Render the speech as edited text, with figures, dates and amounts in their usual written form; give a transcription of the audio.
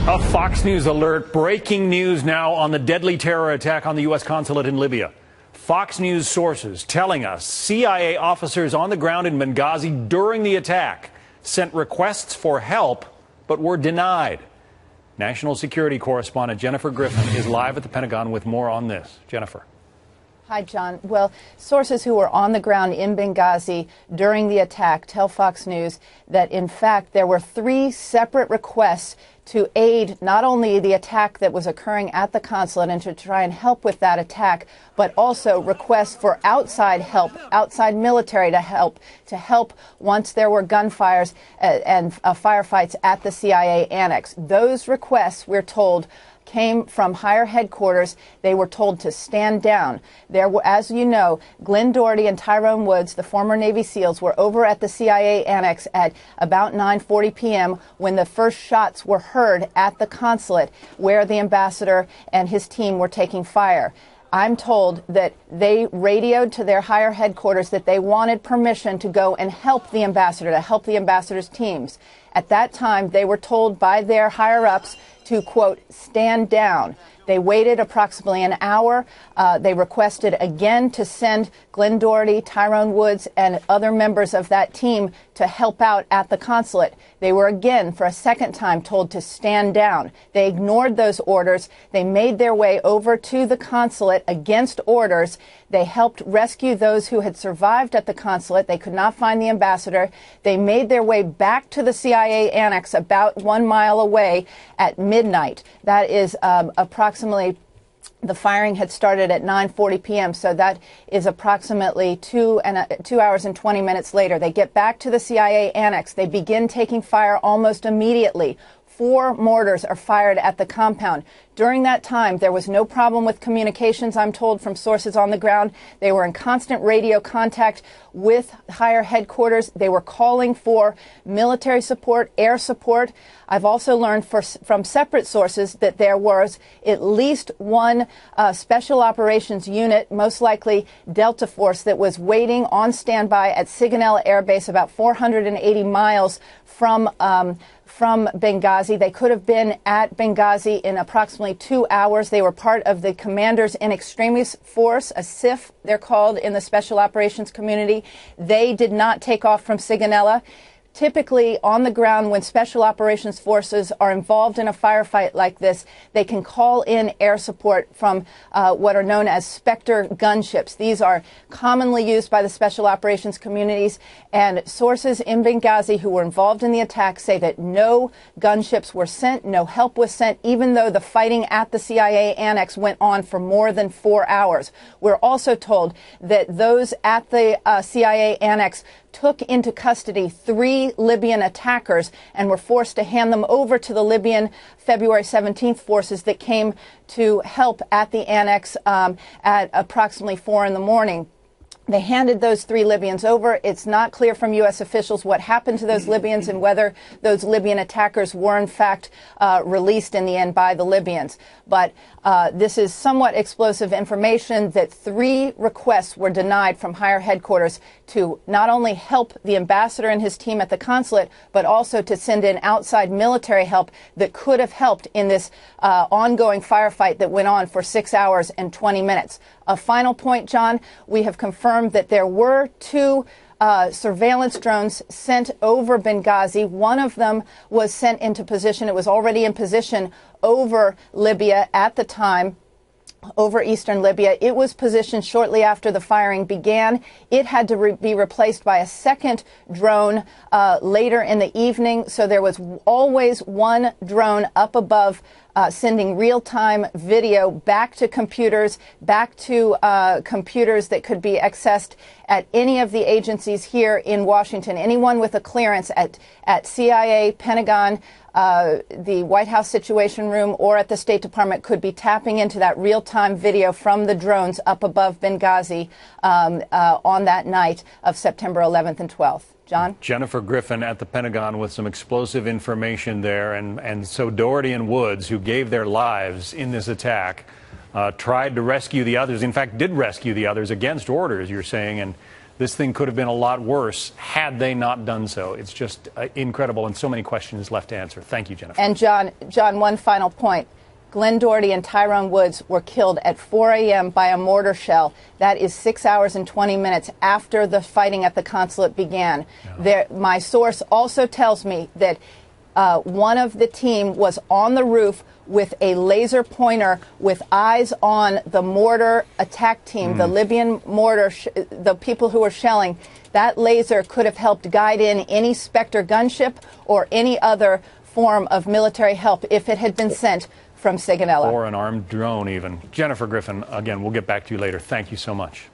A Fox News alert. Breaking news now on the deadly terror attack on the U.S. consulate in Libya. Fox News sources telling us CIA officers on the ground in Benghazi during the attack sent requests for help but were denied. National security correspondent Jennifer Griffin is live at the Pentagon with more on this. Jennifer. Hi, John. Well, sources who were on the ground in Benghazi during the attack tell Fox News that, in fact, there were 3 separate requests to aid not only the attack that was occurring at the consulate and to try and help with that attack, but also requests for outside help, outside military to help once there were gunfires and firefights at the CIA annex. Those requests, we're told, came from higher headquarters. They were told to stand down. There were, as you know, Glenn Doherty and Tyrone Woods, the former Navy SEALs, were over at the CIA annex at about 9:40 p.m. when the first shots were heard at the consulate where the ambassador and his team were taking fire. I'm told that they radioed to their higher headquarters that they wanted permission to go and help the ambassador, to help the ambassador's teams. At that time, they were told by their higher-ups to, quote, stand down. They waited approximately an hour. They requested again to send Glenn Doherty, Tyrone Woods, and other members of that team to help out at the consulate. They were again, for a second time, told to stand down. They ignored those orders. They made their way over to the consulate against orders. They helped rescue those who had survived at the consulate. They could not find the ambassador. They made their way back to the CIA annex about 1 mile away at midnight. That is approximately, the firing had started at 9:40 p.m., so that is approximately 2 hours and 20 minutes later. They get back to the CIA annex. They begin taking fire almost immediately. 4 mortars are fired at the compound. During that time, there was no problem with communications, I'm told from sources on the ground. They were in constant radio contact with higher headquarters. They were calling for military support, air support. I've also learned from separate sources that there was at least one special operations unit, most likely Delta Force, that was waiting on standby at Sigonella Air Base, about 480 miles from Benghazi. They could have been at Benghazi in approximately 2 hours. They were part of the Commanders in Extremis Force, a SIF, they're called in the special operations community. They did not take off from Sigonella. Typically, on the ground, when special operations forces are involved in a firefight like this, they can call in air support from what are known as Spectre gunships. These are commonly used by the special operations communities, and sources in Benghazi who were involved in the attack say that no gunships were sent, no help was sent, even though the fighting at the CIA annex went on for more than 4 hours. We're also told that those at the CIA annex took into custody 3 Libyan attackers and were forced to hand them over to the Libyan February 17th forces that came to help at the annex at approximately 4 in the morning. They handed those 3 Libyans over. It's not clear from U.S. officials what happened to those Libyans and whether those Libyan attackers were, in fact, released in the end by the Libyans. But this is somewhat explosive information that 3 requests were denied from higher headquarters to not only help the ambassador and his team at the consulate, but also to send in outside military help that could have helped in this ongoing firefight that went on for 6 hours and 20 minutes. A final point, John, we have confirmed that there were 2 surveillance drones sent over Benghazi. One of them was sent into position. It was already in position over Libya at the time, over eastern Libya. It was positioned shortly after the firing began. It had to be replaced by a second drone later in the evening. So there was always one drone up above sending real-time video back to computers that could be accessed at any of the agencies here in Washington. Anyone with a clearance at CIA, Pentagon, the White House Situation Room, or at the State Department could be tapping into that real-time video from the drones up above Benghazi on that night of September 11th and 12th. John? Jennifer Griffin at the Pentagon with some explosive information there. And so Doherty and Woods, who gave their lives in this attack, tried to rescue the others, in fact, did rescue the others against orders, you're saying, and this thing could have been a lot worse had they not done so. It's just incredible, and so many questions left to answer. Thank you, Jennifer. And John, one final point. Glenn Doherty and Tyrone Woods were killed at 4 a.m. by a mortar shell. That is 6 hours and 20 minutes after the fighting at the consulate began. Yeah. My source also tells me that one of the team was on the roof with a laser pointer with eyes on the mortar attack team, the Libyan mortar, the people who were shelling. That laser could have helped guide in any Spectre gunship or any other form of military help if it had been sent from Sigonella. Or an armed drone even. Jennifer Griffin, again, we'll get back to you later. Thank you so much.